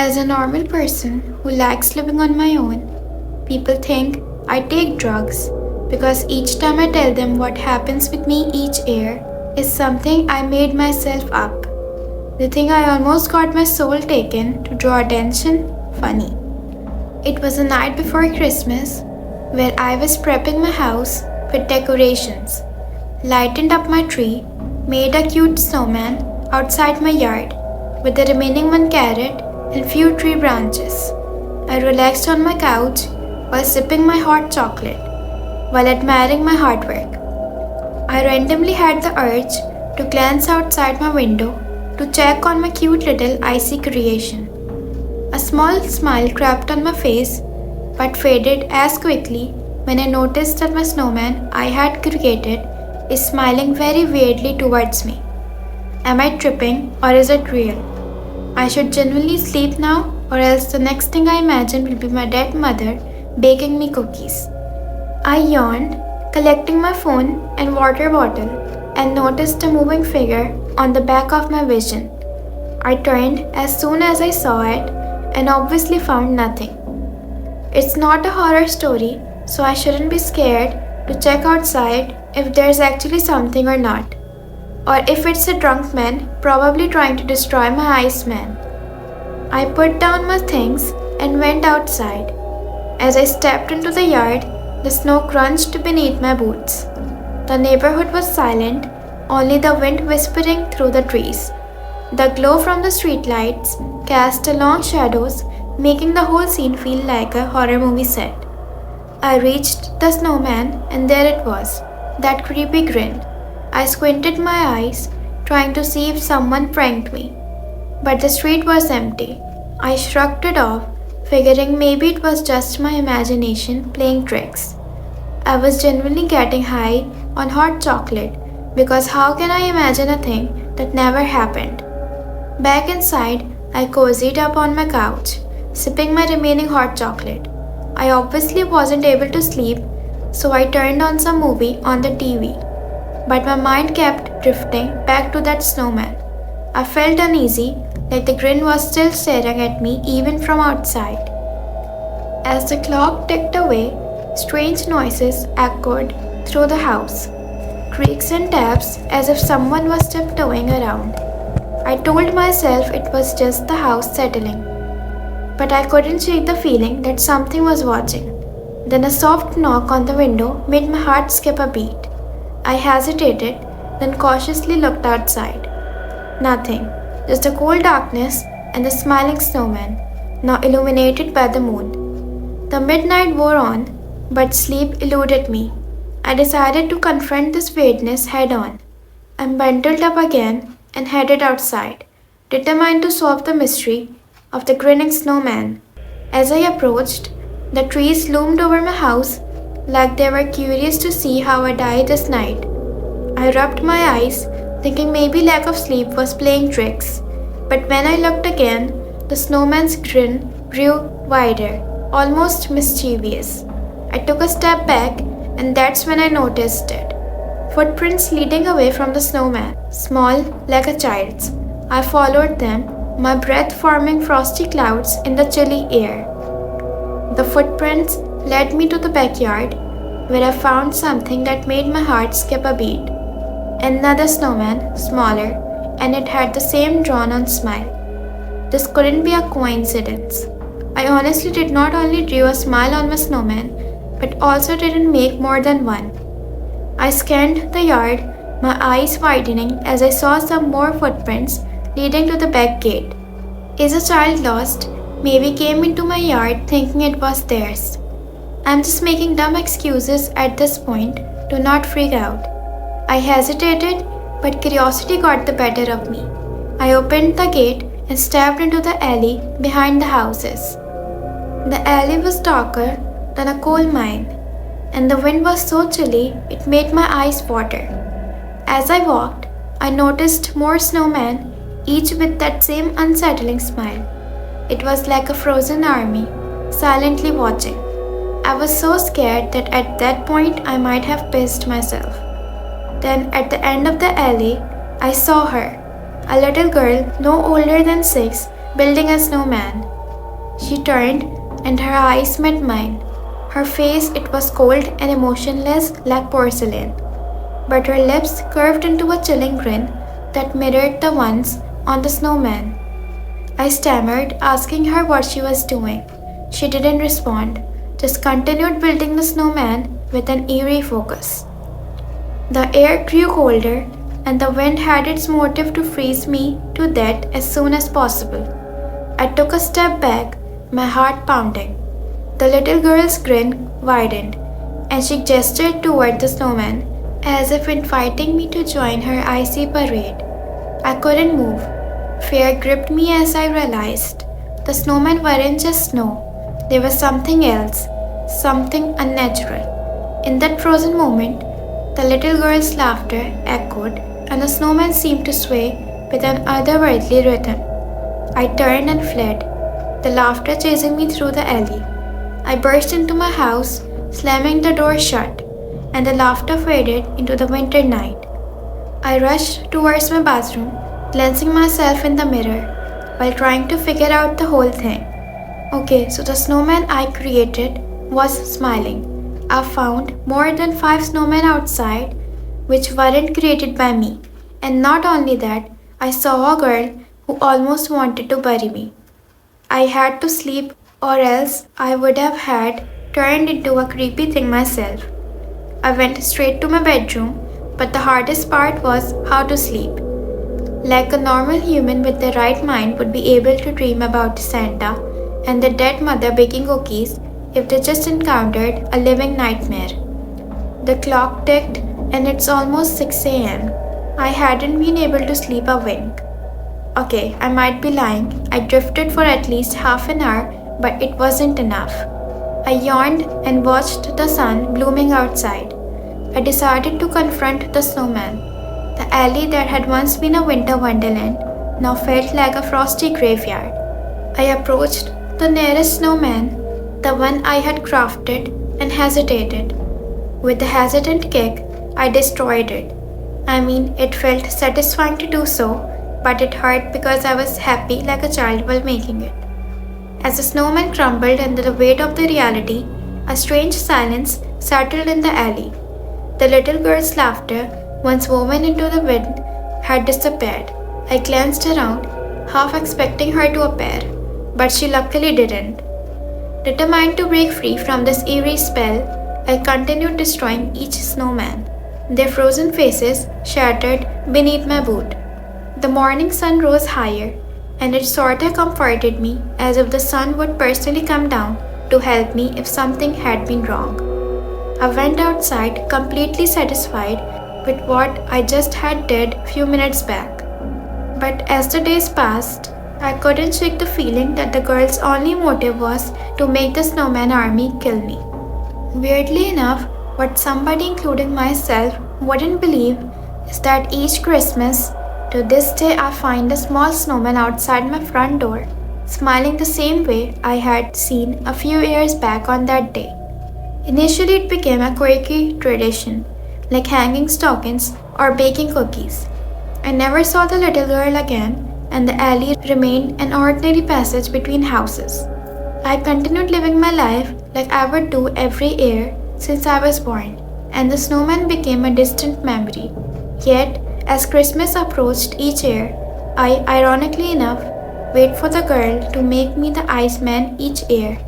As a normal person who likes living on my own, people think I take drugs because each time I tell them what happens with me each year is something I made myself up. They think I almost got my soul taken to draw attention. Funny. It was the night before Christmas where I was prepping my house with decorations, lightened up my tree, made a cute snowman outside my yard with the remaining one carrot and few tree branches. I relaxed on my couch while sipping my hot chocolate, while admiring my artwork. I randomly had the urge to glance outside my window to check on my cute little icy creation. A small smile crept on my face but faded as quickly when I noticed that my snowman I had created is smiling very weirdly towards me. Am I tripping or is it real? I should genuinely sleep now or else the next thing I imagine will be my dead mother baking me cookies. I yawned, collecting my phone and water bottle, and noticed a moving figure on the back of my vision. I turned as soon as I saw it and obviously found nothing. It's not a horror story, so I shouldn't be scared to check outside if there's actually something or not. Or if it's a drunk man probably trying to destroy my Iceman. I put down my things and went outside. As I stepped into the yard, the snow crunched beneath my boots. The neighborhood was silent, only the wind whispering through the trees. The glow from the streetlights cast long shadows, making the whole scene feel like a horror movie set. I reached the snowman and there it was, that creepy grin. I squinted my eyes, trying to see if someone pranked me. But the street was empty. I shrugged it off, figuring maybe it was just my imagination playing tricks. I was genuinely getting high on hot chocolate because how can I imagine a thing that never happened? Back inside, I cozied up on my couch, sipping my remaining hot chocolate. I obviously wasn't able to sleep, so I turned on some movie on the TV. But my mind kept drifting back to that snowman. I felt uneasy, like the grin was still staring at me even from outside. As the clock ticked away, strange noises echoed through the house, creaks and taps as if someone was tiptoeing around. I told myself it was just the house settling, but I couldn't shake the feeling that something was watching. Then a soft knock on the window made my heart skip a beat. I hesitated, then cautiously looked outside. Nothing, just a cold darkness and the smiling snowman, now illuminated by the moon. The midnight wore on, but sleep eluded me. I decided to confront this weirdness head on. I bundled up again and headed outside, determined to solve the mystery of the grinning snowman. As I approached, the trees loomed over my house like they were curious to see how I died this night. I rubbed my eyes, thinking maybe lack of sleep was playing tricks. But when I looked again, the snowman's grin grew wider, almost mischievous. I took a step back, and that's when I noticed it. Footprints leading away from the snowman, small like a child's. I followed them, my breath forming frosty clouds in the chilly air. The footprints led me to the backyard, where I found something that made my heart skip a beat. Another snowman, smaller, and it had the same drawn-on smile. This couldn't be a coincidence. I honestly did not only drew a smile on my snowman, but also didn't make more than one. I scanned the yard, my eyes widening as I saw some more footprints leading to the back gate. Is a child lost? Maybe came into my yard thinking it was theirs. I'm just making dumb excuses at this point to not freak out. I hesitated, but curiosity got the better of me. I opened the gate and stepped into the alley behind the houses. The alley was darker than a coal mine, and the wind was so chilly it made my eyes water. As I walked, I noticed more snowmen, each with that same unsettling smile. It was like a frozen army, silently watching. I was so scared that at that point I might have pissed myself. Then at the end of the alley, I saw her, a little girl no older than 6, building a snowman. She turned and her eyes met mine. Her face, it was cold and emotionless like porcelain, but her lips curved into a chilling grin that mirrored the ones on the snowman. I stammered, asking her what she was doing. She didn't respond, just continued building the snowman with an eerie focus. The air grew colder, and the wind had its motive to freeze me to death as soon as possible. I took a step back, my heart pounding. The little girl's grin widened, and she gestured toward the snowman as if inviting me to join her icy parade. I couldn't move. Fear gripped me as I realized the snowmen weren't just snow, they were something else, something unnatural. In that frozen moment, the little girl's laughter echoed, and the snowman seemed to sway with an otherworldly rhythm. I turned and fled, the laughter chasing me through the alley. I burst into my house, slamming the door shut, and the laughter faded into the winter night. I rushed towards my bathroom, glancing myself in the mirror while trying to figure out the whole thing. Okay, so the snowman I created was smiling. I found more than 5 snowmen outside, which weren't created by me. And not only that, I saw a girl who almost wanted to bury me. I had to sleep, or else I would have had turned into a creepy thing myself. I went straight to my bedroom, but the hardest part was how to sleep. Like a normal human with the right mind would be able to dream about Santa and the dead mother baking cookies if they just encountered a living nightmare. The clock ticked and it's almost 6 a.m. I hadn't been able to sleep a wink. Okay, I might be lying. I drifted for at least half an hour, but it wasn't enough. I yawned and watched the sun blooming outside. I decided to confront the snowman. The alley that had once been a winter wonderland now felt like a frosty graveyard. I approached the nearest snowman, the one I had crafted, and hesitated. With a hesitant kick, I destroyed it. I mean, it felt satisfying to do so, but it hurt because I was happy like a child while making it. As the snowman crumbled under the weight of the reality, a strange silence settled in the alley. The little girl's laughter, once woven into the wind, had disappeared. I glanced around, half expecting her to appear, but she luckily didn't. Determined to break free from this eerie spell, I continued destroying each snowman. Their frozen faces shattered beneath my boot. The morning sun rose higher, and it sorta comforted me as if the sun would personally come down to help me if something had been wrong. I went outside completely satisfied with what I just had did few minutes back. But as the days passed, I couldn't shake the feeling that the girl's only motive was to make the snowman army kill me. Weirdly enough, what somebody including myself wouldn't believe is that each Christmas, to this day I find a small snowman outside my front door, smiling the same way I had seen a few years back on that day. Initially it became a quirky tradition, like hanging stockings or baking cookies. I never saw the little girl again, and the alley remained an ordinary passage between houses. I continued living my life like I would do every year since I was born, and the snowman became a distant memory. Yet, as Christmas approached each year, I, ironically enough, wait for the girl to make me the Iceman each year.